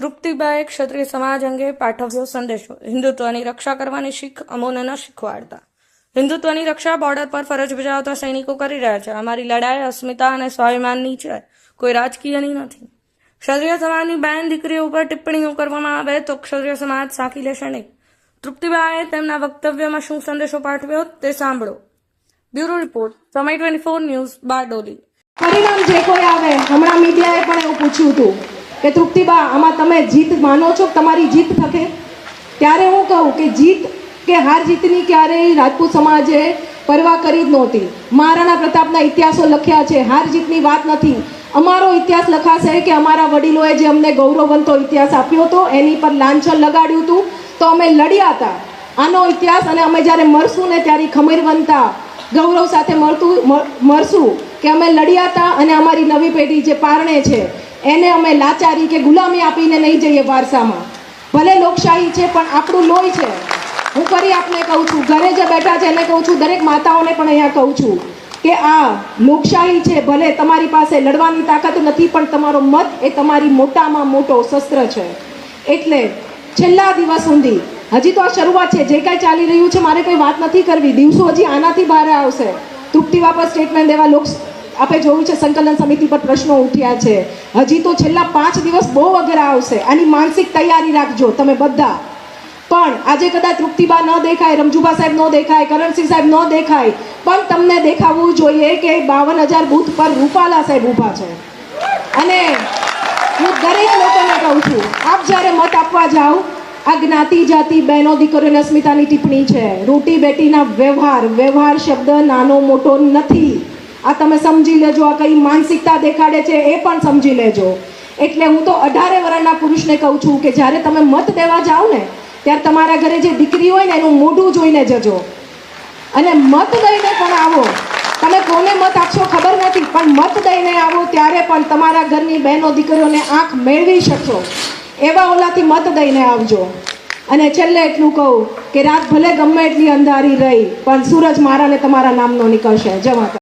તૃપ્તિબાએ ક્ષત્રિય સમાજ અંગે પાઠવ્યો સંદેશો. હિન્દુત્વની રક્ષા કરવાની શીખ અમોને ન શીખવાડતા. હિન્દુત્વની રક્ષા બોર્ડર પર ફરજ બજાવતા સૈનિકો કરી રહ્યા છે. અમારી લડાઈ અસ્મિતા અને સ્વાભિમાનની છે, કોઈ રાજકીયની નથી. ક્ષત્રિય સમાજની બેન દીકરીઓ ઉપર ટિપ્પણીઓ કરવામાં આવે તો ક્ષત્રિય સમાજ સાંકી લેશે નહીં. તૃપ્તિબાએ તેમના વક્તવ્યમાં શું સંદેશો પાઠવ્યો તે સાંભળો. બ્યુરો રિપોર્ટ, સમય 24 ન્યૂઝ, બારડોલી. પરિણામ જે કોઈ આવે, હમણાં મીડિયાએ પણ એવું પૂછ્યું હતું કે તૃપ્તિબા આમાં તમે જીત માનો છો, તમારી જીત થકે? ત્યારે હું કહું કે જીત કે હાર જીતની ક્યારેય રાજપૂત સમાજે પરવા કરી જ નહોતી. મહારાણા પ્રતાપના ઇતિહાસો લખ્યા છે, હાર જીતની વાત નથી. અમારો ઇતિહાસ લખાશે કે અમારા વડીલોએ જે અમને ગૌરવવંતો ઇતિહાસ આપ્યો હતો, એની પર લાંછન લગાડ્યું હતું, તો અમે લડ્યા હતા. આનો ઇતિહાસ, અને અમે જ્યારે મરશું ને ત્યારે ખમીરવંતા ગૌરવ સાથે મરશું કે અમે લડ્યા હતા અને અમારી નવી પેઢી જે પારણે છે એને અમે લાચારી કે ગુલામી આપીને નહીં જઈએ વારસામાં. ભલે લોકશાહી છે પણ આપણું લોહી છે. હું ફરી આપને કહું છું, ઘરે જે બેઠા છે એને કહું છું, દરેક માતાઓને પણ અહીંયા કહું છું કે આ લોકશાહી છે. ભલે તમારી પાસે લડવાની તાકાત નથી પણ તમારો મત એ તમારી મોટામાં મોટો શસ્ત્ર છે. એટલે છેલ્લા દિવસ સુધી, હજી તો આ શરૂઆત છે, જે કાંઈ ચાલી રહ્યું છે મારે કંઈ વાત નથી કરવી, દિવસો હજી આનાથી બહાર આવશે. તૃપ્તિબા પર સ્ટેટમેન્ટ દેવા આપણે જોયું છે, સંકલન સમિતિ પર પ્રશ્નો ઉઠ્યા છે. હજી તો છેલ્લા 5 દિવસ બહુ અઘરા આવશે. આની માનસિક તૈયારી રાખજો તમે બધા. પણ આજે કદાચ તૃપ્તિબા ન દેખાય, રમજુભા સાહેબ ન દેખાય, કરણસિંહ સાહેબ ન દેખાય, પણ તમને દેખાવું જોઈએ કે 52,000 બૂથ પર રૂપાલા સાહેબ ઊભા છે. અને હું દરેક લોકોને કહું છું, આપ જ્યારે મત આપવા જાઓ, આ જ્ઞાતિ જાતિ બહેનો દીકરીઓની અસ્મિતાની ટિપ્પણી છે. રોટી બેટીના વ્યવહાર શબ્દ નાનો મોટો નથી. આ તમે સમજી લેજો. આ કઈ માનસિકતા દેખાડે છે એ પણ સમજી લેજો. એટલે હું તો 18 વર્ષના પુરુષને કહું છું કે જ્યારે તમે મત દેવા જાઓ ને, ત્યારે તમારા ઘરે જે દીકરી હોય ને એનું મોઢું જોઈને જજો, અને મત દઈને પણ આવો. તમે કોને મત આપશો ખબર નથી, પણ મત દઈને આવો ત્યારે પણ તમારા ઘરની બહેનો દીકરીઓને આંખ મેળવી શકશો એવા ઓલાથી મત દઈને આવજો. અને છેલ્લે એટલું કહું કે રાત ભલે ગમે એટલી અંધારી રહી, પણ સૂરજ મારા ને તમારા નામનો નીકળશે. જય માતા.